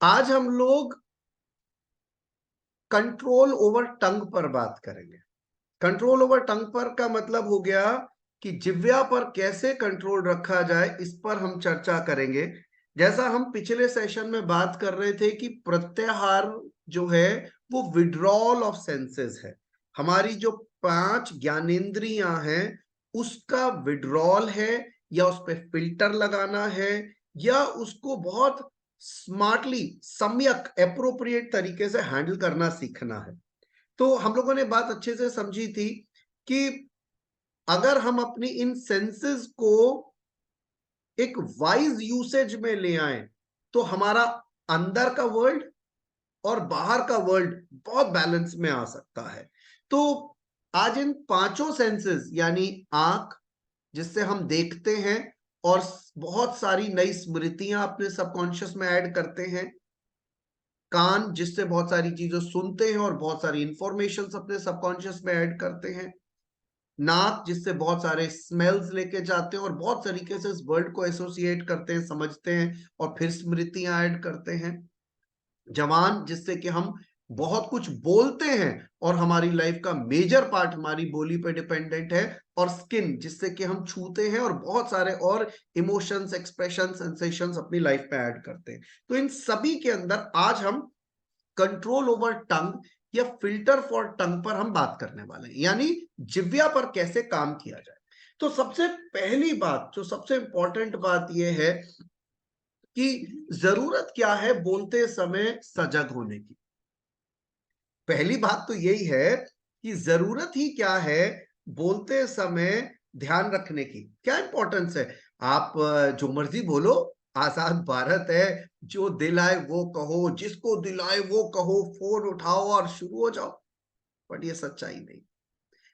आज हम लोग कंट्रोल ओवर टंग पर बात करेंगे। कंट्रोल ओवर टंग पर का मतलब हो गया कि जिह्वा पर कैसे कंट्रोल रखा जाए, इस पर हम चर्चा करेंगे। जैसा हम पिछले सेशन में बात कर रहे थे कि प्रत्याहार जो है वो विड्रॉल ऑफ सेंसेस है। हमारी जो 5 ज्ञानेंद्रियां हैं उसका विड्रॉल है, या उस पर फिल्टर लगाना है, या उसको बहुत स्मार्टली सम्यक एप्रोप्रिएट तरीके से हैंडल करना सीखना है। तो हम लोगों ने बात अच्छे से समझी थी कि अगर हम अपनी इन सेंसेस को एक वाइज यूसेज में ले आए तो हमारा अंदर का वर्ल्ड और बाहर का वर्ल्ड बहुत बैलेंस में आ सकता है। तो आज इन 5 सेंसेस यानी आंख, जिससे हम देखते हैं और बहुत सारी नई स्मृतियां अपने सबकॉन्शियस में ऐड करते हैं। कान, जिससे बहुत सारी चीजें सुनते हैं और बहुत सारी इंफॉर्मेशन अपने सबकॉन्शियस में ऐड करते हैं। नाक, जिससे बहुत सारे स्मेल्स लेके जाते हैं और बहुत तरीके से इस वर्ल्ड को एसोसिएट करते हैं, समझते हैं और फिर स्मृतियां ऐड करते हैं। जबान, जिससे कि हम बहुत कुछ बोलते हैं और हमारी लाइफ का मेजर पार्ट हमारी बोली पे डिपेंडेंट है। और स्किन, जिससे कि हम छूते हैं और बहुत सारे और इमोशंस, एक्सप्रेशन, सेंसेशंस अपनी लाइफ में ऐड करते हैं। तो इन सभी के अंदर आज हम कंट्रोल ओवर टंग या फिल्टर फॉर टंग पर हम बात करने वाले हैं, यानी जिह्वा पर कैसे काम किया जाए। तो सबसे पहली बात, जो सबसे इंपॉर्टेंट बात यह है कि जरूरत क्या है बोलते समय सजग होने की। पहली बात तो यही है कि जरूरत ही क्या है बोलते समय ध्यान रखने की, क्या इंपॉर्टेंस है। आप जो मर्जी बोलो, आजाद भारत है, जो दिल आए वो कहो, जिसको दिलाए वो कहो, फोन उठाओ और शुरू हो जाओ। बट ये सच्चाई नहीं।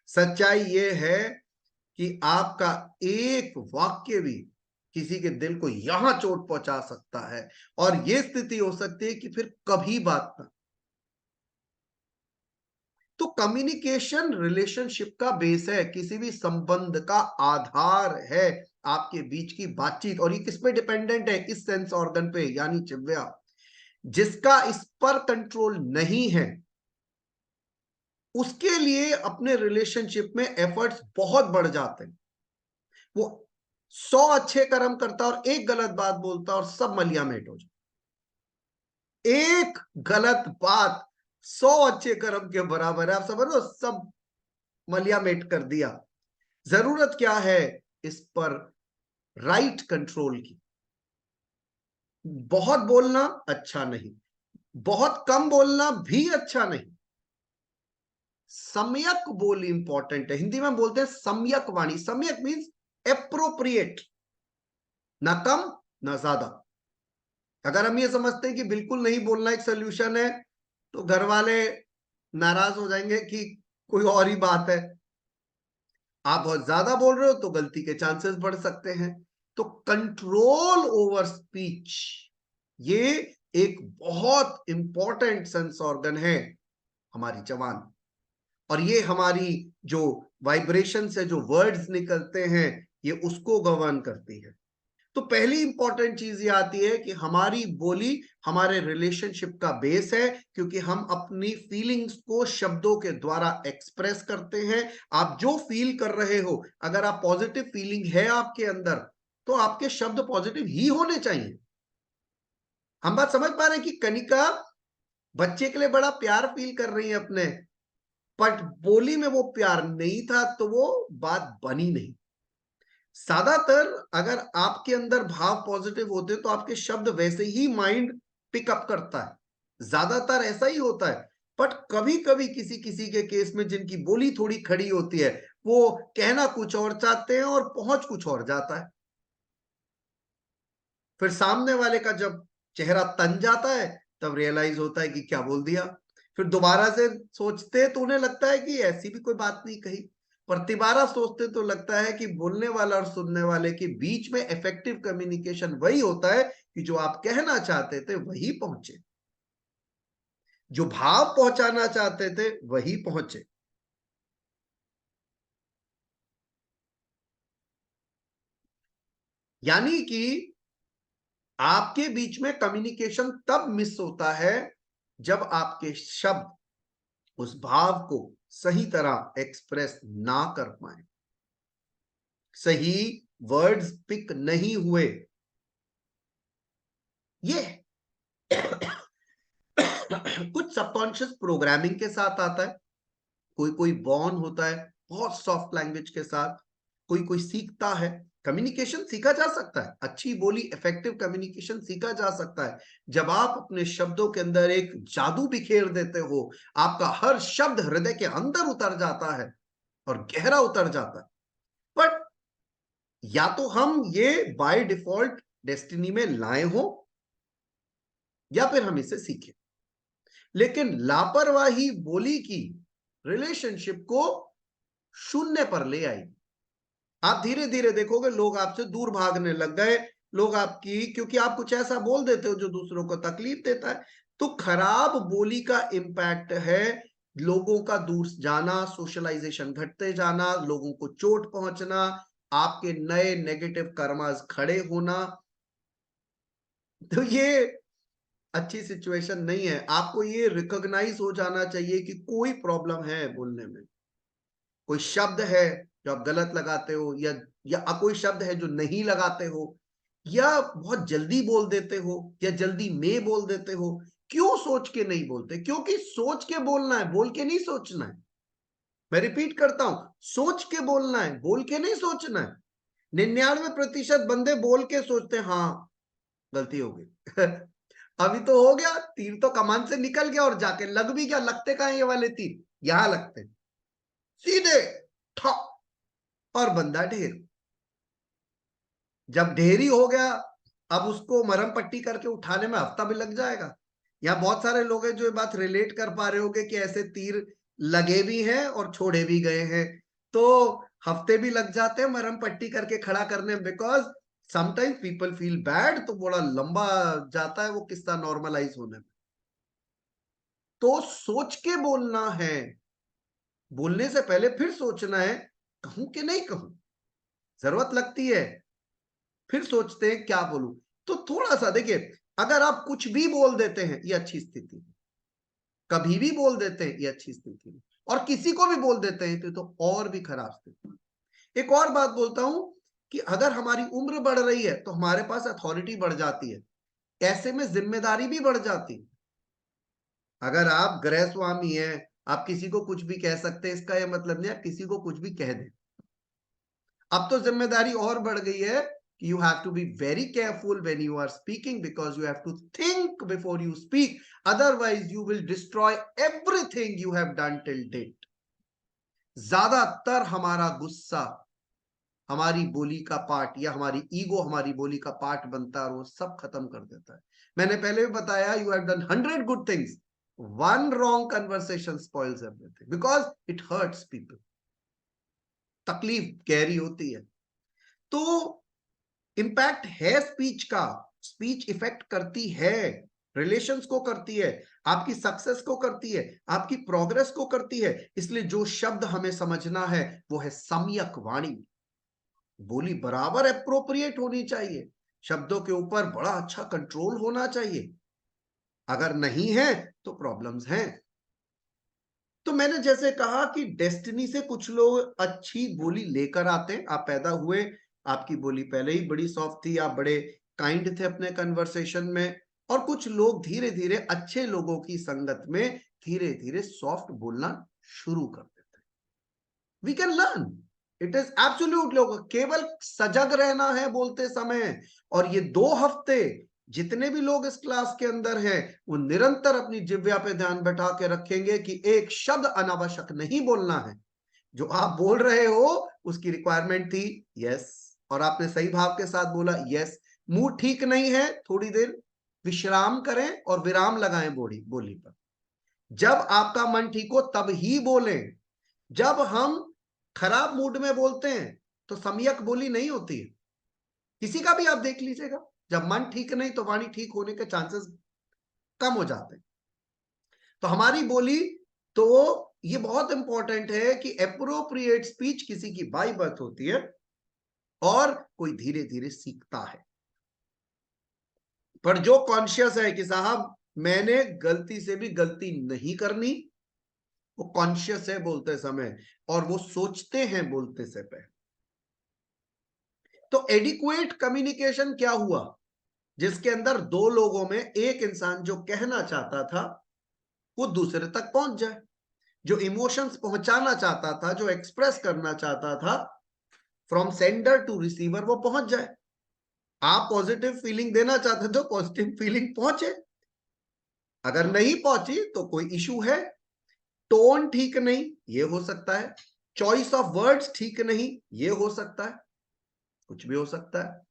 सच्चाई ये है कि आपका एक वाक्य भी किसी के दिल को यहां चोट पहुंचा सकता है, और यह स्थिति हो सकती है कि फिर कभी बात ना। तो कम्युनिकेशन रिलेशनशिप का बेस है, किसी भी संबंध का आधार है आपके बीच की बातचीत। और ये किस पे डिपेंडेंट है? इस सेंस ऑर्गन पे, यानी जिह्वा। जिसका इस पर कंट्रोल नहीं है उसके लिए अपने रिलेशनशिप में एफर्ट्स बहुत बढ़ जाते हैं। वो 100 अच्छे कर्म करता और एक गलत बात बोलता और सब मलियामेट हो जाए। एक गलत बात 100 अच्छे कर्म के बराबर है। आप समझ लो, सब मलियामेट कर दिया। जरूरत क्या है इस पर? राइट कंट्रोल की। बहुत बोलना अच्छा नहीं, बहुत कम बोलना भी अच्छा नहीं। सम्यक बोली इंपॉर्टेंट है। हिंदी में बोलते हैं सम्यक वाणी। सम्यक मीन्स एप्रोप्रिएट, ना कम ना ज्यादा। अगर हम ये समझते हैं कि बिल्कुल नहीं बोलना एक सोल्यूशन है, तो घर वाले नाराज हो जाएंगे कि कोई और ही बात है। आप बहुत ज्यादा बोल रहे हो तो गलती के चांसेस बढ़ सकते हैं। तो कंट्रोल ओवर स्पीच, ये एक बहुत इंपॉर्टेंट सेंस ऑर्गन है, हमारी जबान। और ये हमारी जो वाइब्रेशन से जो वर्ड्स निकलते हैं, ये उसको गवर्न करती है। तो पहली इंपॉर्टेंट चीज ये आती है कि हमारी बोली हमारे रिलेशनशिप का बेस है, क्योंकि हम अपनी फीलिंग्स को शब्दों के द्वारा एक्सप्रेस करते हैं। आप जो फील कर रहे हो, अगर आप पॉजिटिव फीलिंग है आपके अंदर, तो आपके शब्द पॉजिटिव ही होने चाहिए। हम बात समझ पा रहे हैं कि कनिका बच्चे के लिए बड़ा प्यार फील कर रही है अपने, बट बोली में वो प्यार नहीं था, तो वो बात बनी नहीं। ज्यादातर अगर आपके अंदर भाव पॉजिटिव होते तो आपके शब्द वैसे ही माइंड पिकअप करता है। ज्यादातर ऐसा ही होता है। बट कभी कभी किसी किसी के केस में जिनकी बोली थोड़ी खड़ी होती है, वो कहना कुछ और चाहते हैं और पहुंच कुछ और जाता है। फिर सामने वाले का जब चेहरा तन जाता है, तब रियलाइज होता है कि क्या बोल दिया। फिर दोबारा से सोचते हैं तो उन्हें लगता है कि ऐसी भी कोई बात नहीं कही। पर तिबारा सोचते तो लगता है कि बोलने वाला और सुनने वाले के बीच में इफेक्टिव कम्युनिकेशन वही होता है कि जो आप कहना चाहते थे वही पहुंचे, जो भाव पहुंचाना चाहते थे वही पहुंचे। यानी कि आपके बीच में कम्युनिकेशन तब मिस होता है जब आपके शब्द उस भाव को सही तरह एक्सप्रेस ना कर पाए, सही वर्ड्स पिक नहीं हुए। ये कुछ सबकॉन्शियस प्रोग्रामिंग के साथ आता है। कोई कोई बॉर्न होता है बहुत सॉफ्ट लैंग्वेज के साथ, कोई कोई सीखता है। कम्युनिकेशन सीखा जा सकता है, अच्छी बोली इफेक्टिव कम्युनिकेशन सीखा जा सकता है जब आप अपने शब्दों के अंदर एक जादू बिखेर देते हो, आपका हर शब्द हृदय के अंदर उतर जाता है और गहरा उतर जाता है। बट या तो हम ये बाय डिफॉल्ट डेस्टिनी में लाए हो या फिर हम इसे सीखें। लेकिन लापरवाही बोली की रिलेशनशिप को शून्य पर ले आई। आप धीरे धीरे देखोगे लोग आपसे दूर भागने लग गए, लोग आपकी, क्योंकि आप कुछ ऐसा बोल देते हो जो दूसरों को तकलीफ देता है। तो खराब बोली का इंपैक्ट है लोगों का दूर जाना, सोशलाइजेशन घटते जाना, लोगों को चोट पहुंचना, आपके नए नेगेटिव कर्मास खड़े होना। तो ये अच्छी सिचुएशन नहीं है। आपको ये रिकॉग्नाइज हो जाना चाहिए कि कोई प्रॉब्लम है बोलने में, कोई शब्द है जो आप गलत लगाते हो, या कोई शब्द है जो नहीं लगाते हो, या बहुत जल्दी बोल देते हो, या जल्दी में बोल देते हो। क्यों सोच के नहीं बोलते? क्योंकि सोच के बोलना है, बोल के नहीं सोचना है। मैं रिपीट करता हूं, सोच के बोलना है, बोल के नहीं सोचना है। 99% बंदे बोल के सोचते हैं, हाँ गलती हो गई अभी तो हो गया, तीर तो कमान से निकल गया और जाके लग भी गया। लगते कहां ये वाले तीर? यहां लगते सीधे ठप, और बंदा ढेर। जब ढेरी हो गया, अब उसको मरहम पट्टी करके उठाने में हफ्ता भी लग जाएगा। यहाँ बहुत सारे लोग हैं जो ये बात रिलेट कर पा रहे होंगे कि ऐसे तीर लगे भी हैं और छोड़े भी गए हैं। तो हफ्ते भी लग जाते हैं मरहम पट्टी करके खड़ा करने, because sometimes people feel bad, तो बड़ा लंबा जाता है वो किस्सा नॉर्मलाइज होने में। तो सोच के बोलना है, बोलने से पहले फिर सोचना है कहूं कि नहीं कहूं। जरूरत लगती है फिर सोचते हैं क्या बोलूं। तो थोड़ा सा देखिए, अगर आप कुछ भी बोल देते हैं ये अच्छी स्थिति, कभी भी बोल देते हैं ये अच्छी स्थिति, और किसी को भी बोल देते हैं तो और भी खराब स्थिति। एक और बात बोलता हूं कि अगर हमारी उम्र बढ़ रही है तो हमारे पास अथॉरिटी बढ़ जाती है, ऐसे में जिम्मेदारी भी बढ़ जाती है। अगर आप गृह स्वामी हैं, आप किसी को कुछ भी कह सकते हैं, इसका यह मतलब नहीं आप किसी को कुछ भी कह दें। अब तो जिम्मेदारी और बढ़ गई है कि you have to be very careful when you are speaking, because you have to think before you speak, otherwise you will destroy everything you have done till date। ज्यादातर हमारा गुस्सा हमारी बोली का पार्ट, या हमारी ईगो हमारी बोली का पार्ट बनता है और वो सब खत्म कर देता है। मैंने पहले भी बताया, you have done 100 good things, one wrong conversation spoils everything because it hurts people। तकलीफ गहरी होती है। तो इंपैक्ट है स्पीच का, स्पीच इफेक्ट करती है, रिलेशंस को करती है, आपकी सक्सेस को करती है, आपकी प्रोग्रेस को करती है। इसलिए जो शब्द हमें समझना है वो है सम्यक वाणी। बोली बराबर एप्रोप्रिएट होनी चाहिए, शब्दों के ऊपर बड़ा अच्छा कंट्रोल होना चाहिए। अगर नहीं है तो प्रॉब्लम्स हैं। तो मैंने जैसे कहा कि डेस्टिनी से कुछ लोग अच्छी बोली लेकर आते हैं। आप पैदा हुए, आपकी बोली पहले ही बड़ी सॉफ्ट थी, आप बड़े काइंड थे अपने कन्वर्सेशन में, और कुछ लोग धीरे धीरे अच्छे लोगों की संगत में धीरे धीरे सॉफ्ट बोलना शुरू कर देते हैं। We can learn, it is absolute. लोग केवल सजग रहना है बोलते समय, और ये 2 हफ्ते जितने भी लोग इस क्लास के अंदर हैं वो निरंतर अपनी जिह्वा पे ध्यान बैठा के रखेंगे कि एक शब्द अनावश्यक नहीं बोलना है। जो आप बोल रहे हो उसकी रिक्वायरमेंट थी यस, और आपने सही भाव के साथ बोला यस। मूड ठीक नहीं है, थोड़ी देर विश्राम करें और विराम लगाएं बोली बोली पर। जब आपका मन ठीक हो तब ही बोलें। जब हम खराब मूड में बोलते हैं तो सम्यक बोली नहीं होती है। किसी का भी आप देख लीजिएगा, जब मन ठीक नहीं तो वाणी ठीक होने के चांसेस कम हो जाते हैं। तो हमारी बोली, तो ये बहुत इंपॉर्टेंट है कि एप्रोप्रिएट स्पीच किसी की बाय बर्थ होती है और कोई धीरे धीरे सीखता है। पर जो कॉन्शियस है कि साहब मैंने गलती से भी गलती नहीं करनी, वो कॉन्शियस है बोलते समय, और वो सोचते हैं बोलते से पहले। तो एडिक्वेट कम्युनिकेशन क्या हुआ? जिसके अंदर दो लोगों में एक इंसान जो कहना चाहता था वो दूसरे तक पहुंच जाए, जो इमोशंस पहुंचाना चाहता था, जो एक्सप्रेस करना चाहता था, फ्रॉम सेंडर टू रिसीवर, वो पहुंच जाए। आप पॉजिटिव फीलिंग देना चाहते तो पॉजिटिव फीलिंग पहुंचे, अगर नहीं पहुंची तो कोई इशू है। टोन ठीक नहीं, ये हो सकता है। चॉइस ऑफ वर्ड्स ठीक नहीं, ये हो सकता है। कुछ भी हो सकता है।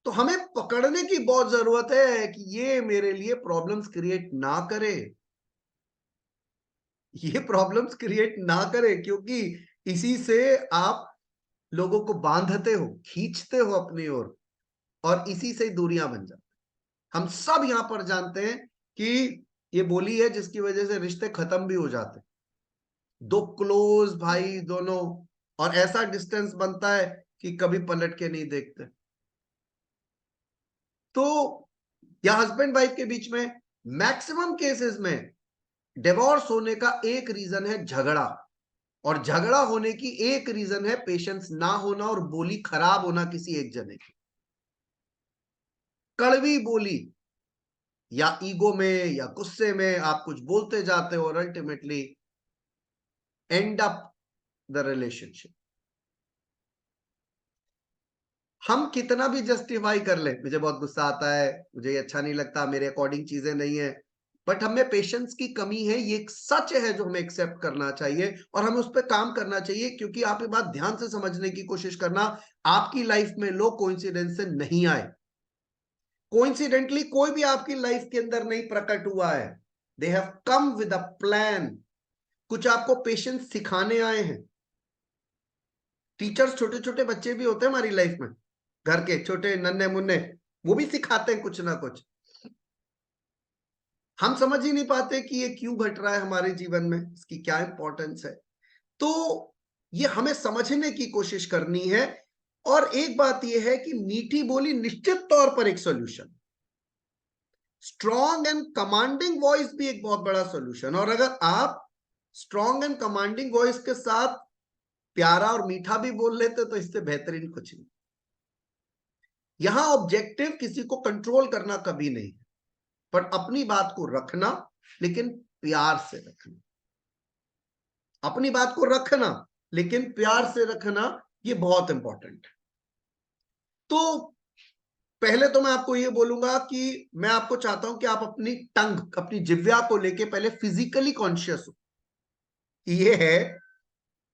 तो हमें पकड़ने की बहुत जरूरत है कि ये मेरे लिए प्रॉब्लम्स क्रिएट ना करे, ये प्रॉब्लम्स क्रिएट ना करे, क्योंकि इसी से आप लोगों को बांधते हो, खींचते हो अपनी ओर, और इसी से दूरियां बन जाती। हम सब यहां पर जानते हैं कि ये बोली है जिसकी वजह से रिश्ते खत्म भी हो जाते, दो क्लोज भाई दोनों, और ऐसा डिस्टेंस बनता है कि कभी पलट के नहीं देखते। तो या हस्बैंड वाइफ के बीच में मैक्सिमम केसेस में डिवोर्स होने का एक रीजन है झगड़ा, और झगड़ा होने की एक रीजन है पेशेंस ना होना और बोली खराब होना किसी एक जने की। कड़वी बोली, या ईगो में या गुस्से में आप कुछ बोलते जाते हो और ultimately and up the relationship. हम कितना भी जस्टिफाई कर ले, मुझे बहुत गुस्सा आता है, मुझे ये अच्छा नहीं लगता, मेरे अकॉर्डिंग चीजें नहीं है, बट हमें पेशेंस की कमी है, ये एक सच है जो हमें एक्सेप्ट करना चाहिए और हमें उस पर काम करना चाहिए। क्योंकि आप ये बात ध्यान से समझने की कोशिश करना, आपकी लाइफ में लोग कोइंसिडेंस से नहीं आए, कोइंसिडेंटली कोई भी आपकी लाइफ के अंदर नहीं प्रकट हुआ है। They have come with a plan. कुछ आपको पेशेंस सिखाने आए हैं। टीचर्स छोटे छोटे बच्चे भी होते हैं हमारी लाइफ में, घर के छोटे नन्हे मुन्ने, वो भी सिखाते हैं कुछ ना कुछ। हम समझ ही नहीं पाते कि ये क्यों घट रहा है हमारे जीवन में, इसकी क्या इंपॉर्टेंस है। तो ये हमें समझने की कोशिश करनी है। और एक बात यह है कि मीठी बोली निश्चित तौर पर एक solution, strong and commanding voice भी एक बहुत बड़ा सॉल्यूशन। और अगर आप स्ट्रॉन्ग एंड कमांडिंग वॉइस के साथ प्यारा और मीठा भी बोल लेते तो इससे बेहतरीन कुछ नहीं। यहां ऑब्जेक्टिव किसी को कंट्रोल करना कभी नहीं, पर अपनी बात को रखना, लेकिन प्यार से रखना। अपनी बात को रखना लेकिन प्यार से रखना, ये बहुत इंपॉर्टेंट है। तो पहले तो मैं आपको ये बोलूंगा कि मैं आपको चाहता हूं कि आप अपनी टंग, अपनी जिह्वा को लेके पहले फिजिकली कॉन्शियस हो। ये है,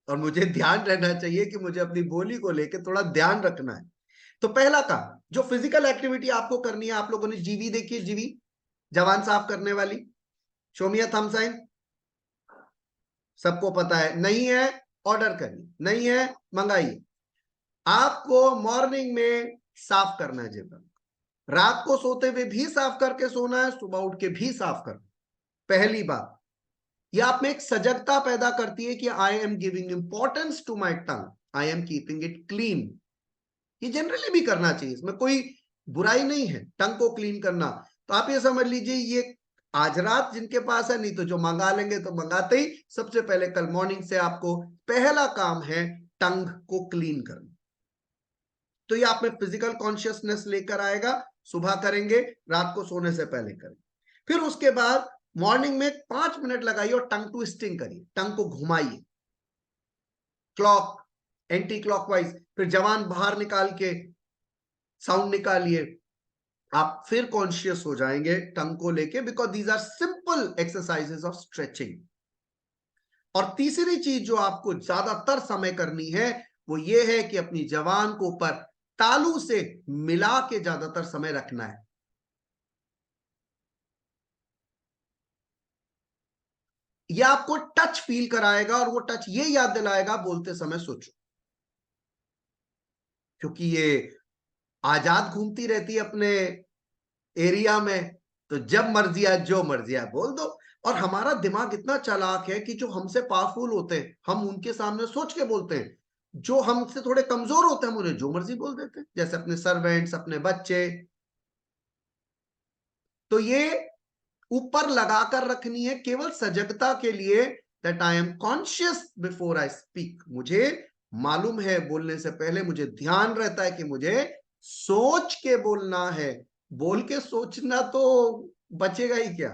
और मुझे ध्यान रहना चाहिए कि मुझे अपनी बोली को लेके थोड़ा ध्यान रखना है। तो पहला काम, जो फिजिकल एक्टिविटी आपको करनी है, आप लोगों ने जीवी देखी है, जीवी जवान साफ करने वाली, show me a thumb sign. सबको पता है, नहीं है ऑर्डर करिए, नहीं है मंगाइए। आपको मॉर्निंग में साफ करना है जीवन, रात को सोते हुए भी साफ करके सोना है, सुबह उठ के भी साफ करना। पहली बात, यह आप में एक सजगता पैदा करती है कि I am giving importance to my tongue, I am keeping it clean. ये जनरली भी करना चाहिए, इसमें कोई बुराई नहीं है टंग को क्लीन करना। तो आप ये समझ लीजिए, ये आज रात जिनके पास है, नहीं तो जो मंगा लेंगे तो मंगाते ही, सबसे पहले कल मॉर्निंग से आपको पहला काम है टंग को क्लीन करना। तो ये आप में फिजिकल कॉन्शियसनेस लेकर आएगा। सुबह करेंगे, रात को सोने से पहले करेंगे। फिर उसके बाद मॉर्निंग में 5 मिनट लगाइए और टंग ट्विस्टिंग करिए, टंग को घुमाइए क्लॉक एंटी क्लॉकवाइज, फिर जवान बाहर निकाल के साउंड निकालिए। आप फिर कॉन्शियस हो जाएंगे टंग को लेके, because these are simple exercises of stretching. और तीसरी चीज जो आपको ज्यादातर समय करनी है वो ये है कि अपनी जवान को ऊपर तालू से मिला के ज्यादातर समय रखना है। यह आपको टच फील कराएगा और वो टच ये याद दिलाएगा बोलते समय सोचो, क्योंकि ये आजाद घूमती रहती है अपने एरिया में, तो जब मर्जी आए जो मर्जी आए बोल दो। और हमारा दिमाग इतना चालाक है कि जो हमसे पावरफुल होते हैं हम उनके सामने सोच के बोलते हैं, जो हमसे थोड़े कमजोर होते हैं हम उन्हें जो मर्जी बोल देते हैं, जैसे अपने सर्वेंट्स, अपने बच्चे। तो ये ऊपर लगाकर रखनी है केवल सजगता के लिए, that I am conscious before I speak. मुझे मालूम है बोलने से पहले मुझे ध्यान रहता है कि मुझे सोच के बोलना है, बोल के सोचना तो बचेगा ही क्या।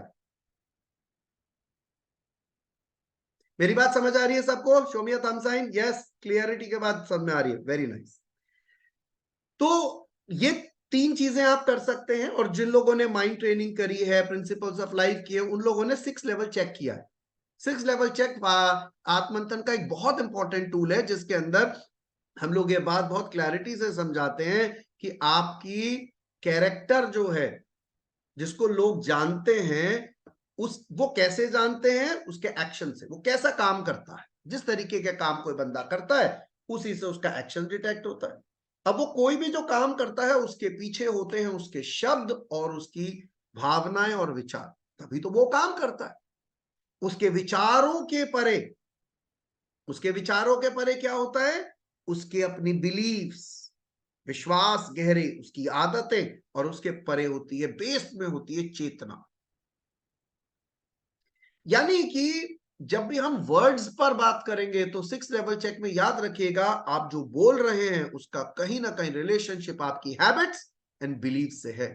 मेरी बात समझ आ रही है सबको? Show me a thumb sign. Yes, clarity के बाद समझ में आ रही है, वेरी नाइस। तो ये 3 चीजें आप कर सकते हैं, और जिन लोगों ने माइंड ट्रेनिंग करी है, प्रिंसिपल्स ऑफ लाइफ की है, उन लोगों ने 6 लेवल चेक किया है। 6 लेवल चेक आत्मंथन का एक बहुत इंपॉर्टेंट टूल है, जिसके अंदर हम लोग ये बात बहुत क्लैरिटी से समझाते हैं कि आपकी कैरेक्टर जो है, जिसको लोग जानते हैं, उस वो कैसे जानते हैं? उसके एक्शन से। वो कैसा काम करता है, जिस तरीके के काम कोई बंदा करता है उसी से उसका एक्शन डिटेक्ट होता है। अब वो कोई भी जो काम करता है उसके पीछे होते हैं उसके शब्द और उसकी भावनाएं और विचार, तभी तो वो काम करता है। उसके विचारों के परे, उसके विचारों के परे क्या होता है? उसके अपनी बिलीफ्स, विश्वास गहरे, उसकी आदतें, और उसके परे होती है, बेस में होती है चेतना। यानी कि जब भी हम वर्ड्स पर बात करेंगे तो 6 लेवल चेक में याद रखिएगा, आप जो बोल रहे हैं उसका कहीं ना कहीं रिलेशनशिप आपकी हैबिट्स एंड बिलीफ से है।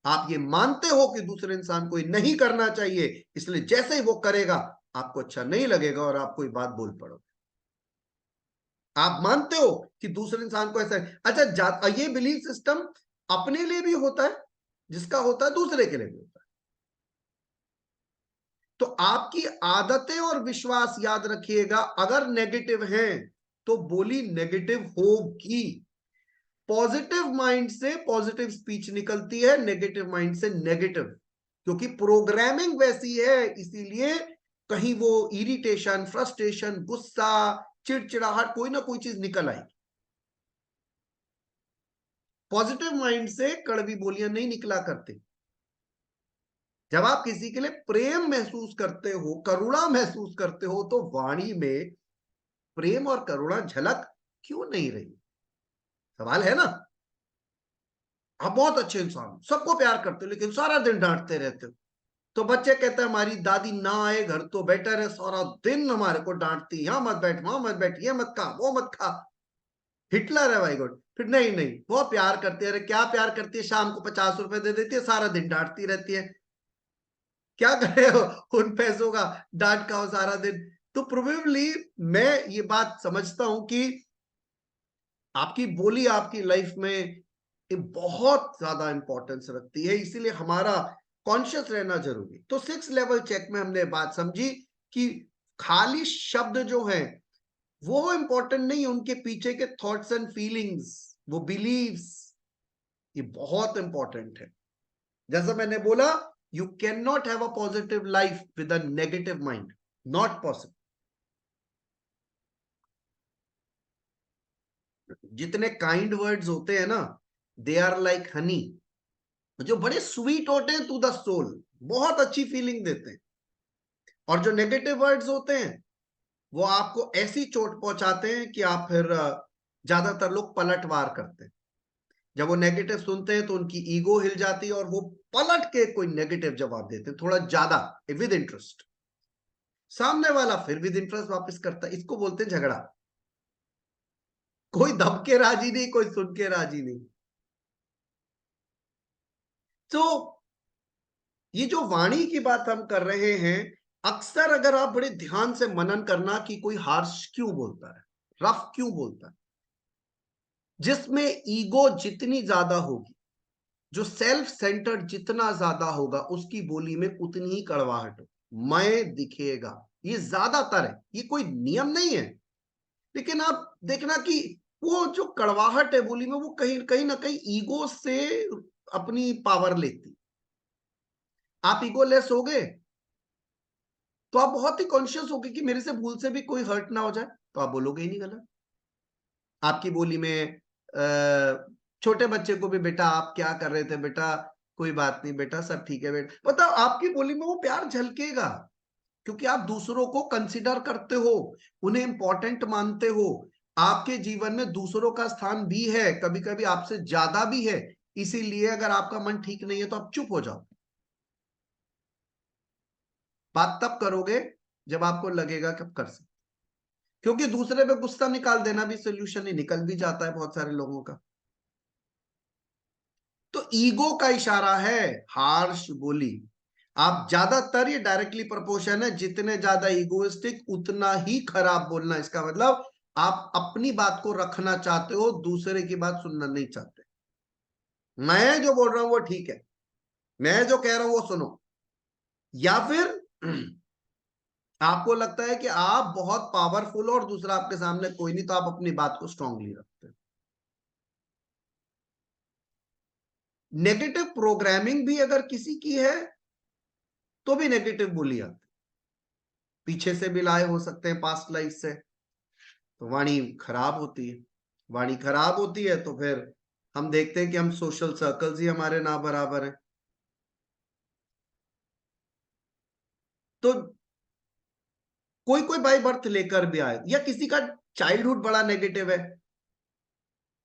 आप ये मानते हो कि दूसरे इंसान को ये नहीं करना चाहिए, इसलिए जैसे ही वो करेगा आपको अच्छा नहीं लगेगा और आप कोई बात बोल पड़ो। आप मानते हो कि दूसरे इंसान को ऐसा, अच्छा ये बिलीफ सिस्टम अपने लिए भी होता है, जिसका होता है दूसरे के लिए भी होता है। तो आपकी आदतें और विश्वास याद रखिएगा, अगर नेगेटिव हैं तो बोली नेगेटिव होगी। पॉजिटिव माइंड से पॉजिटिव स्पीच निकलती है, नेगेटिव माइंड से नेगेटिव, क्योंकि प्रोग्रामिंग वैसी है। इसीलिए कहीं वो इरिटेशन, फ्रस्ट्रेशन, गुस्सा, चिड़चिड़ाहट, कोई ना कोई चीज निकल आएगी। पॉजिटिव माइंड से कड़वी बोलियां नहीं निकला करते। जब आप किसी के लिए प्रेम महसूस करते हो, करुणा महसूस करते हो, तो वाणी में प्रेम और करुणा झलक क्यों नहीं रही? सवाल है ना। आप बहुत अच्छे इंसान हो, सबको प्यार करते हो, लेकिन सारा दिन डांटते रहते हो। तो बच्चे कहते हैं हमारी दादी ना आए घर तो बेटर है, सारा दिन हमारे को डांटती, यहां मत बैठ, वहां मत बैठ, ये मत खा, वो मत खा। हिटलर है भाई गुड। फिर नहीं नहीं, बहुत प्यार करती है। अरे क्या प्यार करती है? शाम को 50 रुपए दे देती है, सारा दिन डांटती रहती है। क्या करे हो उन पैसों का? डांट खाओ सारा दिन। तो प्रोबेबली मैं ये बात समझता हूं कि आपकी बोली आपकी लाइफ में एक बहुत ज्यादा इंपॉर्टेंस रखती है, इसीलिए हमारा कॉन्शियस रहना जरूरी। तो 6 लेवल चेक में हमने बात समझी कि खाली शब्द जो हैं वो इंपॉर्टेंट नहीं, उनके पीछे के थॉट्स एंड फीलिंग्स, वो बिलीव्स, ये बहुत इंपॉर्टेंट है। जैसा मैंने बोला, you can not have a positive life with a negative mind, not possible. जितने काइंड वर्ड्स होते हैं ना, दे आर लाइक हनी, जो बड़े स्वीट होते हैं टू द सोल, बहुत अच्छी फीलिंग देते हैं। और जो नेगेटिव वर्ड्स होते हैं वो आपको ऐसी चोट पहुंचाते हैं कि आप फिर ज्यादातर लोग पलटवार करते हैं। जब वो नेगेटिव सुनते हैं तो उनकी ईगो हिल जाती है और वो पलट के कोई नेगेटिव जवाब देते हैं, थोड़ा ज्यादा विद इंटरेस्ट। सामने वाला फिर विद इंटरेस्ट वापस करता है। इसको बोलते हैं झगड़ा। कोई दब के राजी नहीं, कोई सुन के राजी नहीं। तो ये जो वाणी की बात हम कर रहे हैं, अक्सर अगर आप बड़े ध्यान से मनन करना कि कोई हार्श क्यों बोलता है, रफ क्यों बोलता है। जिसमें ईगो जितनी ज्यादा होगी, जो सेल्फ सेंटर्ड जितना ज्यादा होगा, उसकी बोली में उतनी ही कड़वाहट हो, मैं दिखेगा। ये ज्यादातर है, ये कोई नियम नहीं है। लेकिन आप देखना कि वो जो कड़वाहट है बोली में, वो कहीं कहीं ना कहीं ईगो से अपनी पावर लेती। आप ईगो लेस हो गए तो आप बहुत ही कॉन्शियस हो गए कि मेरे से भूल से भी कोई हर्ट ना हो जाए, तो आप बोलोगे ही नहीं गलत। आपकी बोली में छोटे बच्चे को भी, बेटा आप क्या कर रहे थे बेटा, कोई बात नहीं बेटा, सब ठीक है बेटा, बताओ आपकी बोली में वो प्यार झलकेगा, क्योंकि आप दूसरों को कंसिडर करते हो, उन्हें इंपॉर्टेंट मानते हो। आपके जीवन में दूसरों का स्थान भी है, कभी कभी आपसे ज्यादा भी है, इसीलिए अगर आपका मन ठीक नहीं है तो आप चुप हो जाओ। बात तब करोगे जब आपको लगेगा कि आप कर सकते, क्योंकि दूसरे पे गुस्सा निकाल देना भी सोल्यूशन ही निकल भी जाता है बहुत सारे लोगों का। तो ईगो का इशारा है हार्श बोली। आप ज्यादातर, ये डायरेक्टली प्रोपोर्शन है, जितने ज्यादा ईगोइस्टिक उतना ही खराब बोलना। इसका मतलब आप अपनी बात को रखना चाहते हो, दूसरे की बात सुनना नहीं चाहते। मैं जो बोल रहा हूं वो ठीक है, मैं जो कह रहा हूं वो सुनो। या फिर आपको लगता है कि आप बहुत पावरफुल हो और दूसरा आपके सामने कोई नहीं, तो आप अपनी बात को स्ट्रांगली रखते हो। नेगेटिव प्रोग्रामिंग भी अगर किसी की है तो भी नेगेटिव बोली आती, पीछे से भी लाए हो सकते हैं, पास्ट लाइफ से, तो वाणी खराब होती है। वाणी खराब होती है तो फिर हम देखते हैं कि हम सोशल सर्कल्स ही हमारे ना बराबर हैं। तो कोई कोई बाय बर्थ लेकर भी आए, या किसी का चाइल्डहुड बड़ा नेगेटिव है,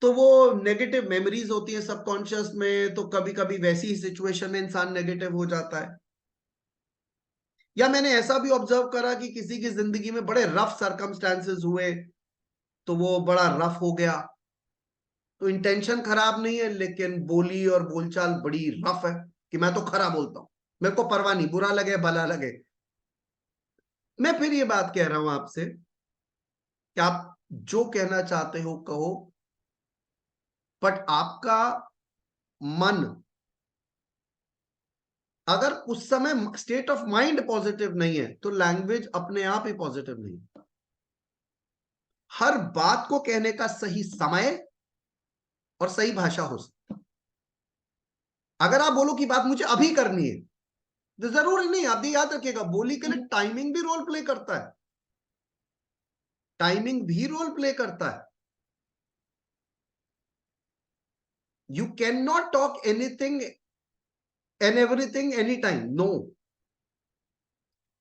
तो वो नेगेटिव मेमोरीज होती है सबकॉन्शियस में, तो कभी कभी वैसी ही सिचुएशन में इंसान नेगेटिव हो जाता है। या मैंने ऐसा भी ऑब्जर्व करा कि किसी की जिंदगी में बड़े रफ सरकमस्टांसेस हुए तो वो बड़ा रफ हो गया। तो इंटेंशन खराब नहीं है, लेकिन बोली और बोलचाल बड़ी रफ है कि मैं तो खरा बोलता हूं, मेरे को परवाह नहीं, बुरा लगे भला लगे। मैं फिर ये बात कह रहा हूं आपसे कि आप जो कहना चाहते हो कहो, बट आपका मन अगर उस समय स्टेट ऑफ माइंड पॉजिटिव नहीं है तो लैंग्वेज अपने आप ही पॉजिटिव नहीं है। हर बात को कहने का सही समय और सही भाषा हो सकती। अगर आप बोलो कि बात मुझे अभी करनी है, तो जरूरी नहीं। आप ये याद रखिएगा, बोली के लिए टाइमिंग भी रोल प्ले करता है, टाइमिंग भी रोल प्ले करता है। You can not talk anything and everything any time, no.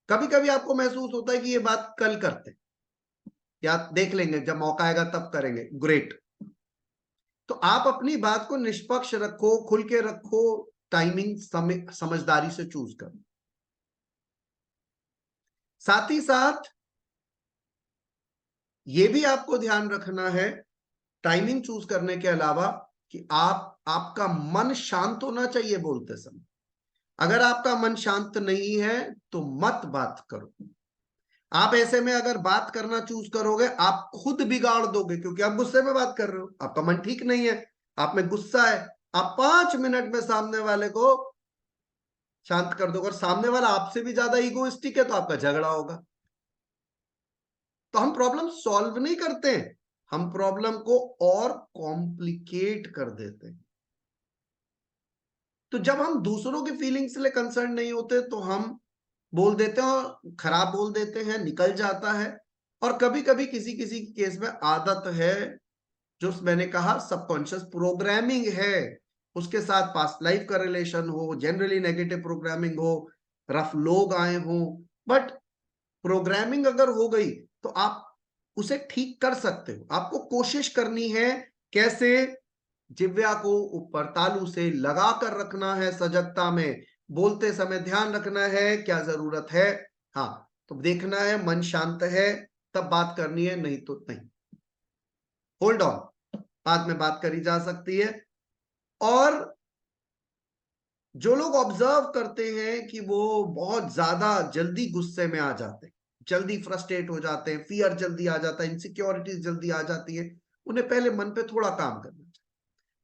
कभी कभी आपको महसूस होता है कि ये बात कल करते, या देख लेंगे जब मौका आएगा तब करेंगे, ग्रेट। तो आप अपनी बात को निष्पक्ष रखो, खुल के रखो, टाइमिंग समझदारी से चूज करो। साथ ही साथ ये भी आपको ध्यान रखना है टाइमिंग चूज करने के अलावा कि आपका मन शांत होना चाहिए बोलते समय। अगर आपका मन शांत नहीं है तो मत बात करो। आप ऐसे में अगर बात करना चूज करोगे आप खुद बिगाड़ दोगे, क्योंकि आप गुस्से में बात कर रहे हो, आपका मन ठीक नहीं है, आप में गुस्सा है। आप 5 मिनट में सामने वाले को शांत कर दोगे, और सामने वाला आपसे भी ज्यादा इगोइस्टिक है तो आपका झगड़ा होगा। तो हम प्रॉब्लम सॉल्व नहीं करते हैं, हम प्रॉब्लम को और कॉम्प्लिकेट कर देते हैं। तो जब हम दूसरों की फीलिंग्स से कंसर्न नहीं होते तो हम बोल देते हैं, और खराब बोल देते हैं, निकल जाता है। और कभी कभी किसी किसी केस में आदत है, जो मैंने कहा सबकॉन्शियस प्रोग्रामिंग है, उसके साथ पास्ट लाइफ का रिलेशन हो, जनरली नेगेटिव प्रोग्रामिंग हो, रफ लोग आए हो, बट प्रोग्रामिंग अगर हो गई तो आप उसे ठीक कर सकते हो। आपको कोशिश करनी है कैसे, जिव्या को ऊपर तालू से लगा कर रखना है सजगता में, बोलते समय ध्यान रखना है क्या जरूरत है। हाँ, तो देखना है मन शांत है तब बात करनी है, नहीं तो नहीं, होल्ड ऑन, बाद में बात करी जा सकती है। और जो लोग ऑब्जर्व करते हैं कि वो बहुत ज्यादा जल्दी गुस्से में आ जाते हैं, जल्दी फ्रस्ट्रेट हो जाते हैं, फियर जल्दी आ जाता है, इनसिक्योरिटीज जल्दी आ जाती है, उन्हें पहले मन पे थोड़ा काम करना चाहिए।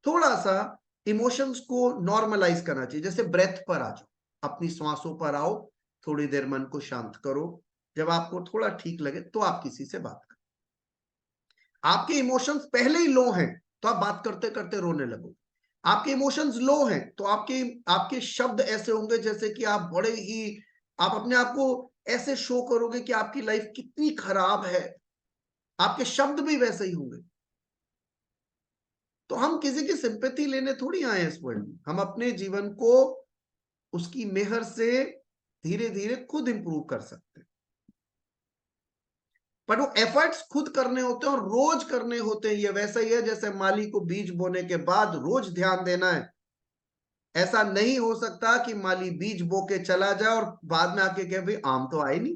थोड़ा सा इमोशंस को नॉर्मलाइज करना चाहिए, जैसे ब्रेथ पर आ जाओ, अपनी श्वासों पर आओ, थोड़ी देर मन को शांत करो। जब आपको थोड़ा ठीक लगे तो आप किसी से बात करो। आपके इमोशंस पहले ही लो हैं तो आप बात करते करते रोने लगोगे। आपके इमोशंस लो हैं तो आपके आपके शब्द ऐसे होंगे जैसे कि आप बड़े ही, आप अपने आप को ऐसे शो करोगे कि आपकी लाइफ कितनी खराब है, आपके शब्द भी वैसे ही होंगे। तो हम किसी की सिंपैथी लेने थोड़ी आए हैं इस वर्ल्ड में, हम अपने जीवन को उसकी मेहर से धीरे धीरे खुद इंप्रूव कर सकते हैं। पर वो एफर्ट्स खुद करने होते हैं और रोज करने होते हैं। ये वैसा ही है जैसे माली को बीज बोने के बाद रोज ध्यान देना है ऐसा नहीं हो सकता कि माली बीज बो के चला जाए और बाद में आके कहे भाई आम तो आए नहीं।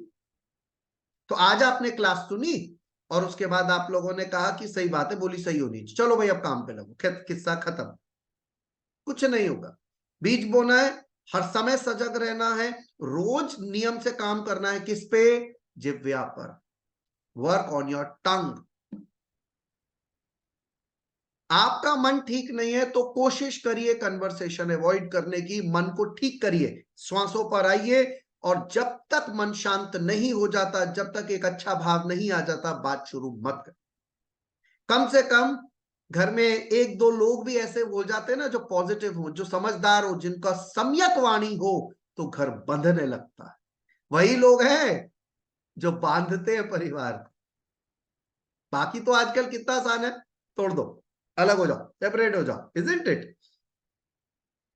तो आज आपने क्लास सुनी और उसके बाद आप लोगों ने कहा कि सही बात है, बोली सही होनी चाहिए, चलो भाई अब काम पे लगो, किस्सा खत्म। कुछ नहीं होगा। बीज बोना है, हर समय सजग रहना है, रोज नियम से काम करना है। किस पे? जिह्वा पर। Work on your tongue. आपका मन ठीक नहीं है तो कोशिश करिए कन्वर्सेशन अवॉइड करने की, मन को ठीक करिए, श्वासों पर आइए, और जब तक मन शांत नहीं हो जाता, जब तक एक अच्छा भाव नहीं आ जाता, बात शुरू मत कर। कम से कम घर में एक दो लोग भी ऐसे हो जाते हैं ना, जो पॉजिटिव हो, जो समझदार हो, जिनका सम्यक वाणी हो, तो घर बंधने लगता है। वही लोग हैं जो बांधते हैं परिवार को। बाकी तो आजकल कितना आसान है, तोड़ दो, अलग हो जाओ, सेपरेट हो जाओ, इजंट इट?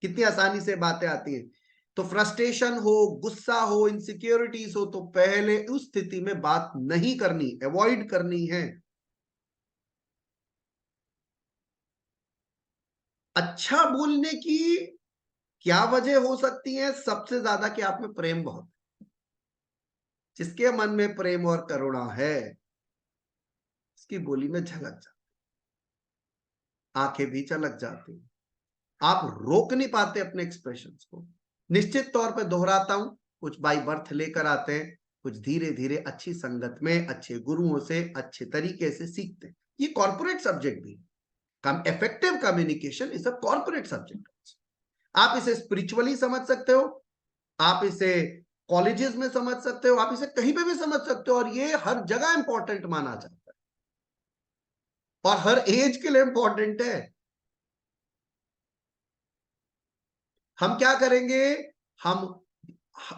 कितनी आसानी से बातें आती हैं। तो फ्रस्ट्रेशन हो, गुस्सा हो, इनसिक्योरिटीज हो, तो पहले उस स्थिति में बात नहीं करनी, अवॉइड करनी है। अच्छा बोलने की क्या वजह हो सकती है? सबसे ज्यादा कि आप में प्रेम बहुत है। जिसके मन में प्रेम और करुणा है, उसकी बोली में झलक जाती, आंखें भी झलक जाती। आप रोक नहीं पाते अपने एक्सप्रेशंस को। निश्चित तौर पे दोहराता हूं, कुछ बाई बर्थ लेकर आते हैं, कुछ धीरे धीरे अच्छी संगत में, अच्छे गुरुओं से, अच्छे तरीके से सीखते हैं। ये कॉर्पोरेट सब्जेक्ट भी, कम effective communication is a corporate subject. आप इसे स्पिरिचुअली समझ सकते हो, आप इसे कॉलेजेस में समझ सकते हो, आप इसे कहीं पे भी समझ सकते हो, और ये हर जगह इंपॉर्टेंट माना जाता है और हर एज के लिए इंपॉर्टेंट है। हम क्या करेंगे? हम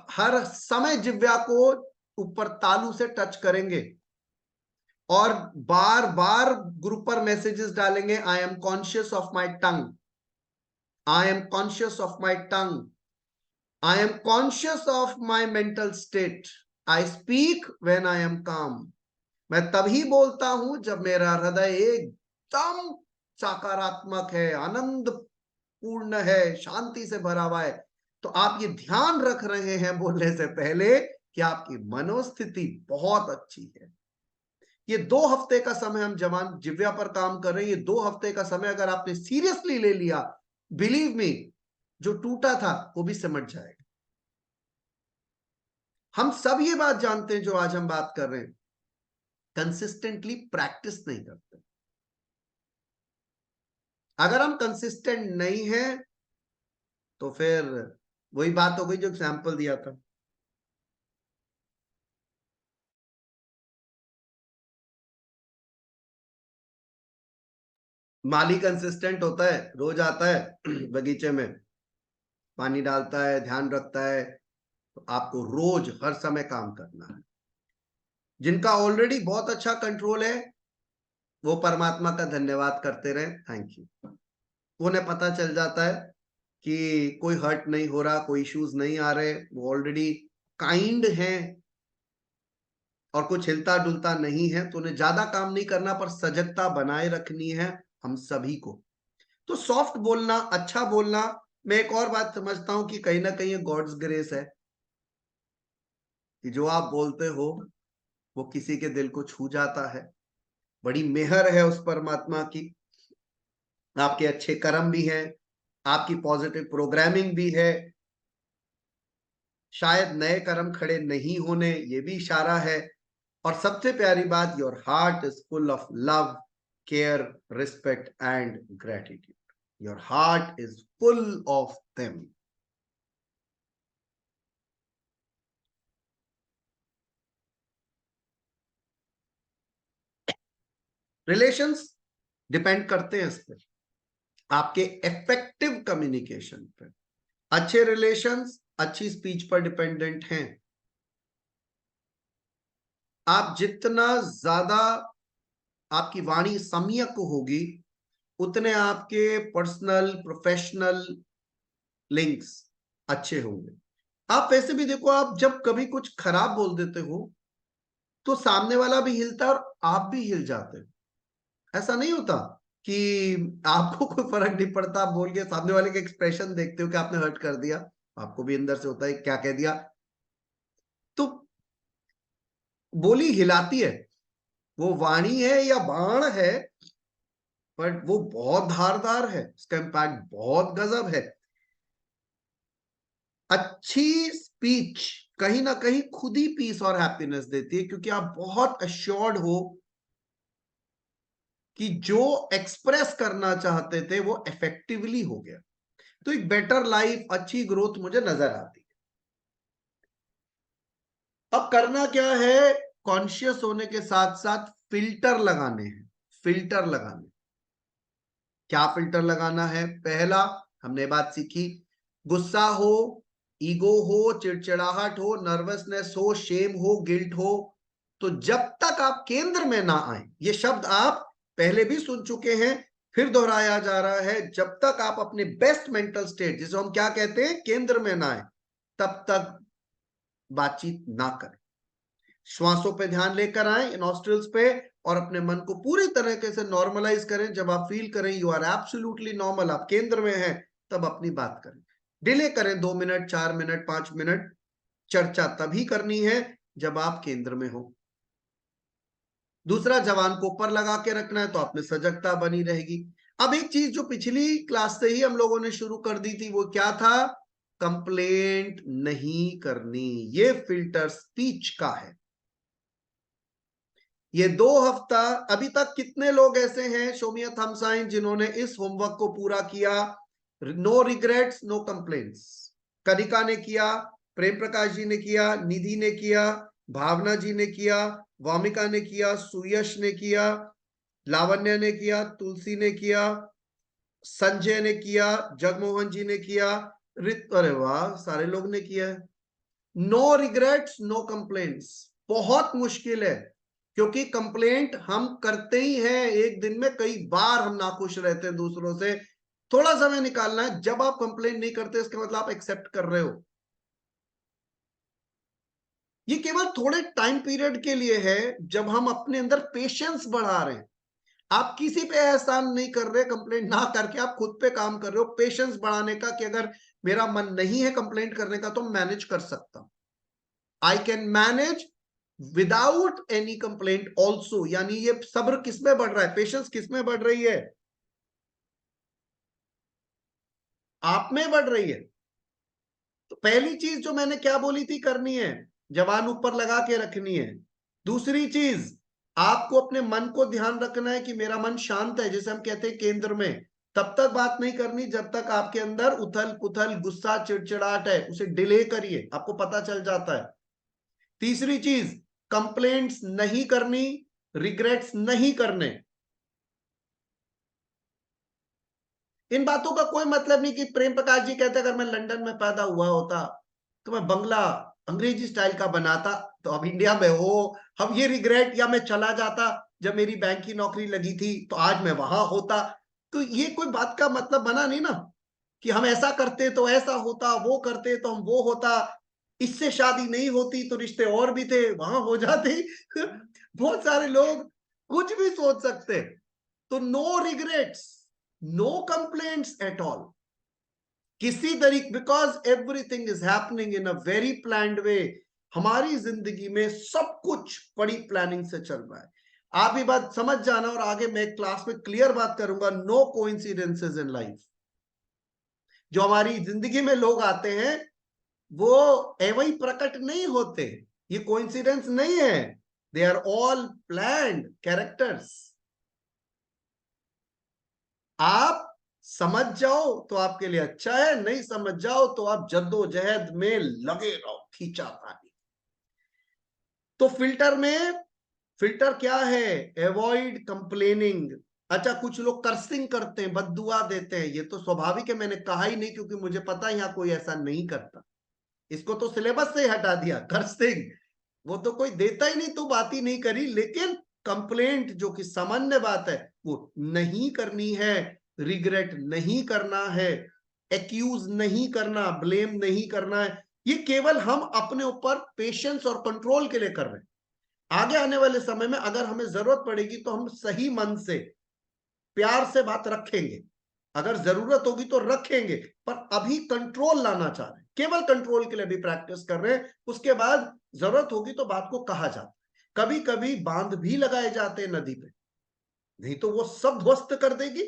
हर समय जिव्या को ऊपर तालू से टच करेंगे और बार बार ग्रुप पर मैसेजेस डालेंगे, I am conscious of my tongue, I am conscious of my tongue, I am conscious of my mental state, I speak when I am काम। मैं तभी बोलता हूं जब मेरा हृदय एकदम सकारात्मक है, आनंद पूर्ण है, शांति से भरा हुआ है। तो आप ये ध्यान रख रहे हैं बोलने से पहले कि आपकी मनोस्थिति बहुत अच्छी है। ये 2 हफ्ते का समय हम जवान जिव्या पर काम कर रहे हैं। ये 2 हफ्ते का समय अगर आपने सीरियसली ले लिया, बिलीव मी, जो टूटा था वो भी समझ जाएगा। हम सब ये बात जानते हैं जो आज हम बात कर रहे हैं, कंसिस्टेंटली प्रैक्टिस नहीं करते। अगर हम कंसिस्टेंट नहीं है तो फिर वही बात हो गई जो एग्जाम्पल दिया था। माली कंसिस्टेंट होता है, रोज आता है बगीचे में, पानी डालता है, ध्यान रखता है, तो आपको रोज हर समय काम करना है। जिनका ऑलरेडी बहुत अच्छा कंट्रोल है, वो परमात्मा का धन्यवाद करते रहे, थैंक यू। उन्हें पता चल जाता है कि कोई हर्ट नहीं हो रहा, कोई इश्यूज नहीं आ रहे, वो ऑलरेडी काइंड है और कुछ हिलता डुलता नहीं है, तो उन्हें ज्यादा काम नहीं करना, पर सजगता बनाए रखनी है हम सभी को। तो सॉफ्ट बोलना, अच्छा बोलना। मैं एक और बात समझता हूं कि कहीं ना कहीं गॉड्स ग्रेस है कि जो आप बोलते हो वो किसी के दिल को छू जाता है। बड़ी मेहर है उस परमात्मा की। आपके अच्छे कर्म भी हैं, आपकी पॉजिटिव प्रोग्रामिंग भी है, शायद नए कर्म खड़े नहीं होने, ये भी इशारा है। और सबसे प्यारी बात, your heart is full of love, care, respect and gratitude. Your heart is full of them. Relations depend करते हैं इस पर, आपके इफेक्टिव कम्युनिकेशन पर। अच्छे रिलेशंस अच्छी स्पीच पर डिपेंडेंट हैं। आप जितना ज्यादा आपकी वाणी सम्यक होगी, उतने आपके पर्सनल प्रोफेशनल लिंक्स अच्छे होंगे। आप वैसे भी देखो, आप जब कभी कुछ खराब बोल देते हो तो सामने वाला भी हिलता है और आप भी हिल जाते हो। ऐसा नहीं होता? कि आपको कोई फर्क नहीं पड़ता, आप बोल के सामने वाले के एक्सप्रेशन देखते हो कि आपने हर्ट कर दिया, आपको भी अंदर से होता है क्या कह दिया। तो बोली हिलाती है, वो वाणी है या बाण है, बट वो बहुत धारदार है, उसका इम्पैक्ट बहुत गजब है। अच्छी स्पीच कहीं ना कहीं खुद ही पीस और हैप्पीनेस देती है, क्योंकि आप बहुत अश्योर्ड हो कि जो एक्सप्रेस करना चाहते थे वो इफेक्टिवली हो गया। तो एक बेटर लाइफ, अच्छी ग्रोथ मुझे नजर आती है। अब करना क्या है, कॉन्शियस होने के साथ साथ फिल्टर लगाने हैं। फिल्टर लगाने, क्या फिल्टर लगाना है? पहला, हमने बात सीखी, गुस्सा हो, ईगो हो, चिड़चिड़ाहट हो, नर्वसनेस हो, शेम हो, गिल्ट हो, तो जब तक आप केंद्र में ना आए, ये शब्द आप पहले भी सुन चुके हैं, फिर दोहराया जा रहा है, जब तक आप अपने बेस्ट मेंटल स्टेट, जिसे हम क्या कहते हैं, केंद्र में ना आए, तब तक बातचीत ना करें। श्वासों पे ध्यान लेकर आए, नॉस्ट्रिल्स पे, और अपने मन को पूरी तरीके से नॉर्मलाइज करें। जब आप फील करें यू आर एब्सोल्युटली नॉर्मल, आप केंद्र में हैं, तब अपनी बात करें। डिले करें 2 मिनट, 4 मिनट, 5 मिनट। चर्चा तभी करनी है जब आप केंद्र में हो। दूसरा, जवान को ऊपर लगा के रखना है, तो आप में सजगता बनी रहेगी। अब एक चीज जो पिछली क्लास से ही हम लोगों ने शुरू कर दी थी, वो क्या था? कंप्लेंट नहीं करनी। ये फिल्टर स्पीच का है। ये 2 हफ्ता, अभी तक कितने लोग ऐसे हैं, show me a thumb sign, जिन्होंने इस होमवर्क को पूरा किया? No regrets, no complaints. Kanika ने किया, प्रेम प्रकाश जी ने किया, निधि ने किया, भावना जी ने किया, वामिका ने किया, सुयश ने किया, लावण्य ने किया, तुलसी ने किया, संजय ने किया, जगमोहन जी ने किया, रित, अरे वाह, सारे लोग ने किया है। No regrets, no complaints. बहुत मुश्किल है, क्योंकि कंप्लेंट हम करते ही हैं, एक दिन में कई बार हम नाखुश रहते हैं दूसरों से। थोड़ा समय निकालना है। जब आप कंप्लेंट नहीं करते, इसका मतलब आप एक्सेप्ट कर रहे हो। ये केवल थोड़े टाइम पीरियड के लिए है, जब हम अपने अंदर पेशेंस बढ़ा रहे हैं। आप किसी पे एहसान नहीं कर रहे कंप्लेंट ना करके, आप खुद पे काम कर रहे हो पेशेंस बढ़ाने का, कि अगर मेरा मन नहीं है कंप्लेंट करने का, तो मैनेज कर सकता हूं। I can manage without any complaint also. यानी ये सब्र किसमें बढ़ रहा है, पेशेंस किसमें बढ़ रही है? आप में बढ़ रही है। तो पहली चीज जो मैंने क्या बोली थी करनी है, जबान ऊपर लगा के रखनी है। दूसरी चीज, आपको अपने मन को ध्यान रखना है कि मेरा मन शांत है, जैसे हम कहते हैं केंद्र में। तब तक बात नहीं करनी जब तक आपके अंदर उथल पुथल, गुस्सा, चिड़चिड़ाहट है, उसे डिले करिए, आपको पता चल जाता है। तीसरी चीज, कंप्लेंट्स नहीं करनी, रिग्रेट्स नहीं करने। इन बातों का कोई मतलब नहीं कि प्रेम प्रकाश जी कहते अगर मैं लंदन में पैदा हुआ होता तो मैं बंगला अंग्रेजी स्टाइल का बनाता, तो अब इंडिया में हो। हम ये रिग्रेट, या मैं चला जाता जब मेरी बैंक की नौकरी लगी थी तो आज मैं वहां होता। तो ये कोई बात का मतलब बना नहीं ना, कि हम ऐसा करते तो ऐसा होता, वो करते तो हम वो होता, इससे शादी नहीं होती तो रिश्ते और भी थे वहां हो जाते। बहुत सारे लोग कुछ भी सोच सकते। तो no regrets, no complaints at all, किसी तरीके, because everything is happening in a very planned way. हमारी जिंदगी में सब कुछ बड़ी प्लानिंग से चल रहा है। आप ये बात समझ जाना, और आगे मैं क्लास में क्लियर बात करूंगा, नो कोइंसिडेंसेस इन लाइफ। जो हमारी जिंदगी में लोग आते हैं, वो एवं ही प्रकट नहीं होते, ये कोइंसिडेंस नहीं है, they are all planned characters. आप समझ जाओ तो आपके लिए अच्छा है, नहीं समझ जाओ तो आप जद्दोजहद में लगे रहो, खींचा पानी। तो फिल्टर में, फिल्टर क्या है? Avoid complaining. अच्छा, कुछ लोग कर्सिंग करते हैं, बद्दुआ देते हैं, ये तो स्वाभाविक है, मैंने कहा ही नहीं, क्योंकि मुझे पता है यहाँ कोई ऐसा नहीं करता। इसको तो सिलेबस से ही हटा दिया, कर्सिंग वो तो कोई देता ही नहीं, तो बात ही नहीं करी। लेकिन कंप्लेंट जो कि सामान्य बात है, वो नहीं करनी है, रिग्रेट नहीं करना है, एक्यूज नहीं करना, ब्लेम नहीं करना है। ये केवल हम अपने ऊपर पेशेंस और कंट्रोल के लिए कर रहे हैं। आगे आने वाले समय में अगर हमें जरूरत पड़ेगी तो हम सही मन से प्यार से बात रखेंगे, अगर जरूरत होगी तो रखेंगे, पर अभी कंट्रोल लाना चाह रहे हैं, केवल कंट्रोल के लिए भी प्रैक्टिस कर रहे हैं। उसके बाद जरूरत होगी तो बात को कहा जाता है। कभी कभी बांध भी लगाए जाते हैं नदी पे, नहीं तो वो सब ध्वस्त कर देगी,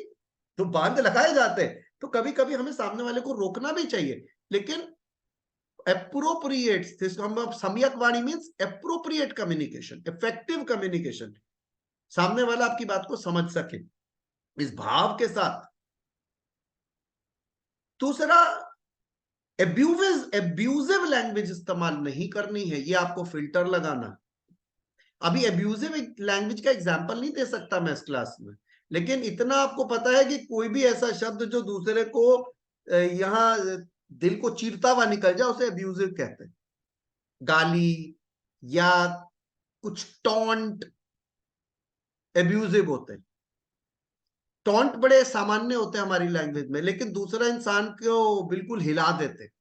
तो बांध लगाए जाते हैं। तो कभी कभी हमें सामने वाले को रोकना भी चाहिए, लेकिन एप्रोप्रिएट, सम्यक वाणी means appropriate communication, effective communication, सामने वाला आपकी बात को समझ सके इस भाव के साथ। दूसरा, एब्यूजिव लैंग्वेज इस्तेमाल नहीं करनी है, ये आपको फिल्टर लगाना। अभी एब्यूजिव लैंग्वेज का एग्जांपल नहीं दे सकता मैं इस क्लास में, लेकिन इतना आपको पता है कि कोई भी ऐसा शब्द जो दूसरे को यहाँ दिल को चीरता हुआ निकल जाए उसे एब्यूजिव कहते हैं। गाली या कुछ टॉन्ट एब्यूजिव होते हैं। टॉन्ट बड़े सामान्य होते हैं हमारी लैंग्वेज में, लेकिन दूसरा इंसान को बिल्कुल हिला देते हैं।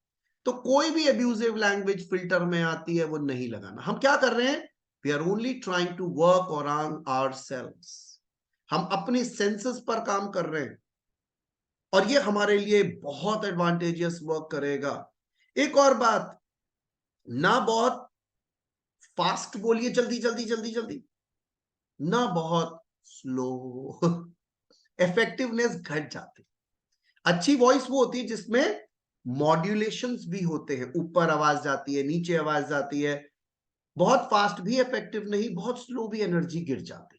तो कोई भी एब्यूजिव लैंग्वेज फिल्टर में आती है वो नहीं लगाना। हम क्या कर रहे हैं, we are only trying to work around ourselves, हम अपनी सेंसेस पर काम कर रहे हैं, और ये हमारे लिए बहुत एडवांटेजियस वर्क करेगा। एक और बात, ना बहुत फास्ट बोलिए, जल्दी जल्दी जल्दी जल्दी, ना बहुत स्लो इफेक्टिवनेस घट जाती। अच्छी वॉइस वो होती है जिसमें मॉड्यूलेशंस भी होते हैं, ऊपर आवाज जाती है, नीचे आवाज जाती है। बहुत फास्ट भी इफेक्टिव नहीं, बहुत स्लो भी एनर्जी गिर जाती।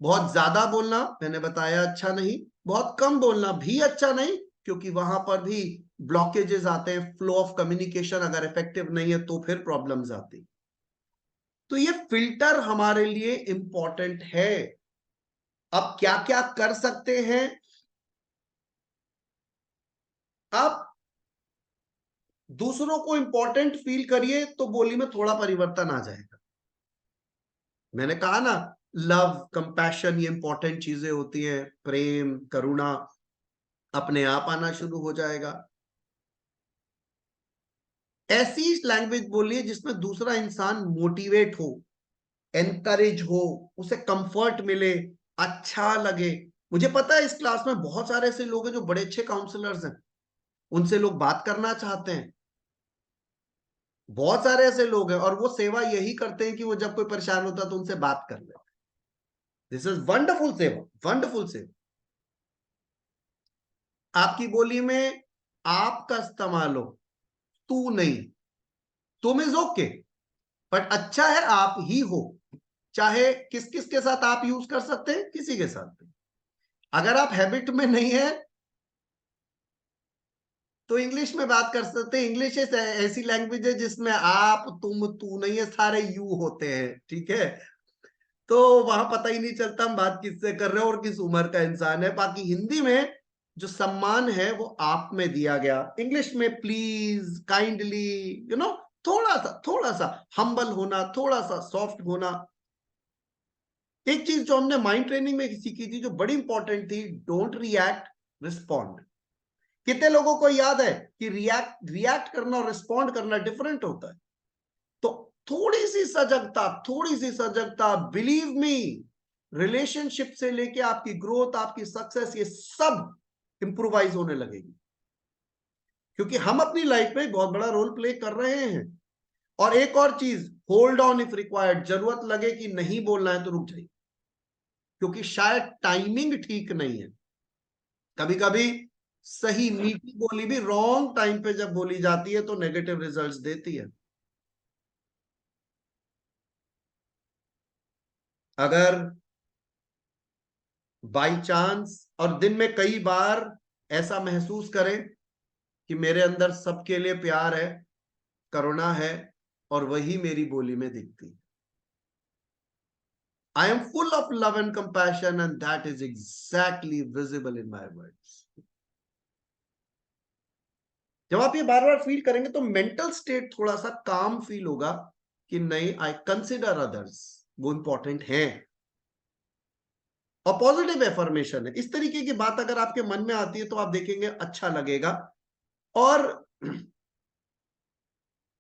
बहुत ज्यादा बोलना मैंने बताया अच्छा नहीं, बहुत कम बोलना भी अच्छा नहीं, क्योंकि वहां पर भी ब्लॉकेजेस आते हैं। फ्लो ऑफ कम्युनिकेशन अगर इफेक्टिव नहीं है तो फिर प्रॉब्लम्स आती। तो ये फिल्टर हमारे लिए इंपॉर्टेंट है। अब क्या क्या कर सकते हैं आप, दूसरों को इंपॉर्टेंट फील करिए तो बोली में थोड़ा परिवर्तन आ जाएगा। मैंने कहा ना, लव कंपैशन ये इंपॉर्टेंट चीजें होती हैं, प्रेम करुणा अपने आप आना शुरू हो जाएगा। ऐसी लैंग्वेज बोलिए जिसमें दूसरा इंसान मोटिवेट हो, एनकरेज हो, उसे कंफर्ट मिले, अच्छा लगे। मुझे पता है इस क्लास में बहुत सारे ऐसे लोग हैं जो बड़े अच्छे काउंसलर्स हैं, उनसे लोग बात करना चाहते हैं। बहुत सारे ऐसे लोग हैं और वो सेवा यही करते हैं कि वो जब कोई परेशान होता है तो उनसे बात कर ले। दिस इज वंडरफुल सेवा, वंडरफुल सेवा। आपकी बोली में आप का इस्तेमाल हो, तू नहीं, तुम इज ओके, बट अच्छा है आप ही हो। चाहे किस किस के साथ आप यूज कर सकते हैं, किसी के साथ भी। अगर आप हैबिट में नहीं है तो इंग्लिश में बात कर सकते हैं। इंग्लिश ऐसी लैंग्वेज है जिसमें आप तुम तू नहीं है, सारे यू होते हैं, ठीक है। तो वहां पता ही नहीं चलता हम बात किससे कर रहे हैं और किस उम्र का इंसान है। बाकी हिंदी में जो सम्मान है वो आप में दिया गया। इंग्लिश में प्लीज, काइंडली, यू नो, थोड़ा सा हम्बल होना, थोड़ा सा सॉफ्ट होना। एक चीज जो हमने माइंड ट्रेनिंग में सीखी थी जो बड़ी इंपॉर्टेंट थी, डोंट रिएक्ट, रिस्पॉन्ड। कितने लोगों को याद है कि रिएक्ट रिएक्ट करना और रिस्पॉन्ड करना डिफरेंट होता है। तो थोड़ी सी सजगता, बिलीव मी, रिलेशनशिप से लेके आपकी ग्रोथ, आपकी सक्सेस, ये सब इंप्रूवाइज होने लगेगी, क्योंकि हम अपनी लाइफ में बहुत बड़ा रोल प्ले कर रहे हैं। और एक और चीज, होल्ड ऑन इफ रिक्वायर्ड, जरूरत लगे कि नहीं बोलना है तो रुक जाइए, क्योंकि शायद टाइमिंग ठीक नहीं है। कभी कभी सही मीठी बोली भी रॉन्ग टाइम पे जब बोली जाती है तो नेगेटिव रिजल्ट्स देती है। अगर बाई चांस और दिन में कई बार ऐसा महसूस करें कि मेरे अंदर सबके लिए प्यार है, करुणा है, और वही मेरी बोली में दिखती, I am full of love and compassion and that is exactly visible in my words. जब आप ये बार बार फील करेंगे तो मेंटल स्टेट थोड़ा सा काम फील होगा कि नहीं, आई कंसिडर अदर्स, वो इंपॉर्टेंट है। और पॉजिटिव एफर्मेशन है। इस तरीके की बात अगर आपके मन में आती है तो आप देखेंगे अच्छा लगेगा। और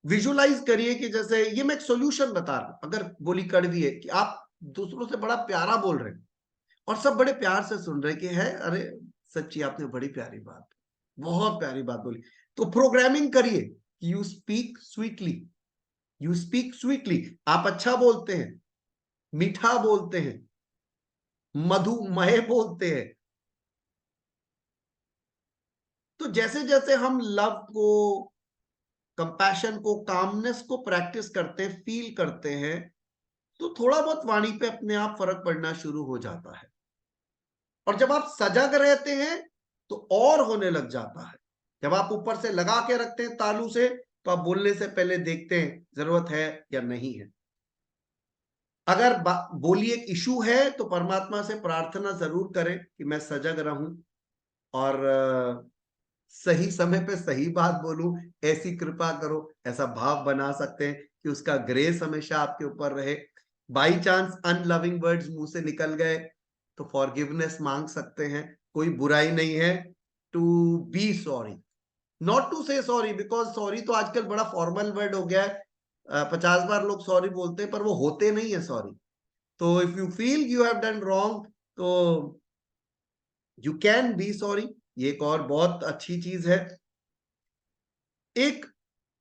विजुलाइज करिए कि जैसे ये मैं एक सॉल्यूशन बता रहा हूं, अगर बोली कड़वी है कि आप दूसरों से बड़ा प्यारा बोल रहे हैं और सब बड़े प्यार से सुन रहे कि है, अरे सच्ची आपने बड़ी प्यारी बात, बहुत प्यारी बात बोली। तो प्रोग्रामिंग करिए, you speak sweetly, you speak sweetly, आप अच्छा बोलते हैं, मीठा बोलते हैं, मधुमेह बोलते हैं। तो जैसे जैसे हम लव को, कंपैशन को, कामनेस को प्रैक्टिस करते हैं, फील करते हैं, तो थोड़ा बहुत वाणी पे अपने आप फर्क पड़ना शुरू हो जाता है। और जब आप सजग रहते हैं तो और होने लग जाता है। जब आप ऊपर से लगा के रखते हैं तालू से, तो आप बोलने से पहले देखते हैं जरूरत है या नहीं है। अगर बोली एक इशू है तो परमात्मा से प्रार्थना जरूर करें कि मैं सजग रहूं और सही समय पे सही बात बोलूं, ऐसी कृपा करो। ऐसा भाव बना सकते हैं कि उसका ग्रेस हमेशा आपके ऊपर रहे। बाई चांस अनलविंग वर्ड्स मुंह से निकल गए तो फॉरगिवनेस मांग सकते हैं, कोई बुराई नहीं है to be sorry, not to say sorry, because sorry तो आजकल बड़ा फॉर्मल वर्ड हो गया है। 50 बार लोग सॉरी बोलते हैं पर वो होते नहीं है सॉरी। तो if you feel you have done wrong, तो यू कैन बी सॉरी, ये एक और बहुत अच्छी चीज है। एक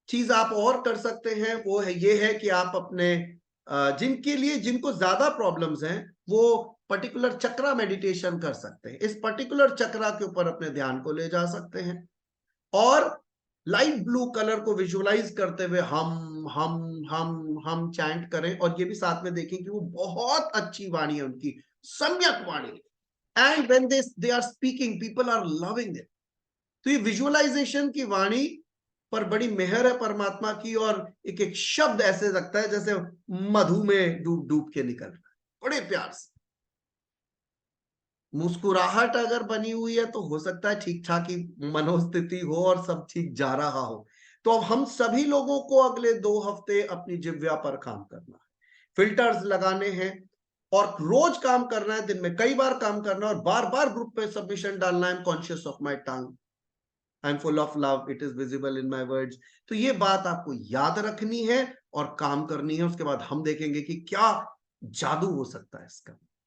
चीज आप और कर सकते हैं, वो है ये है कि आप अपने जिनके लिए, जिनको ज्यादा प्रॉब्लम्स हैं, वो पर्टिकुलर चक्रा मेडिटेशन कर सकते हैं। इस पर्टिकुलर चक्रा के ऊपर अपने ध्यान को ले जा सकते हैं और लाइट ब्लू कलर को विजुअलाइज करते हुए हम चैंट करें। और ये भी साथ में देखें कि वो बहुत अच्छी वाणी है उनकी, सम्यक वाणी, and when they are speaking people are loving it. तो ये विजुअलाइजेशन की वाणी पर बड़ी मेहर है परमात्मा की, और एक एक शब्द ऐसे लगता है जैसे मधु में डूब डूब के निकल रहा है, बड़े प्यार से। मुस्कुराहट अगर बनी हुई है तो हो सकता है ठीक ठाक ही मनोस्थिति हो और सब ठीक जा रहा हो। तो अब हम सभी लोगों को अगले 2 हफ्ते अपनी जिह्वा पर काम करना है, फिल्टर्स लगाने हैं और रोज काम करना है, दिन में कई बार काम करना है और बार बार ग्रुप पे सबमिशन डालना है। I am conscious of my tongue, I M full of love, it is visible in my words. तो ये बात आपको याद रखनी है और काम करनी है। उसके बाद हम देखेंगे कि क्या जादू हो सकता है इसका।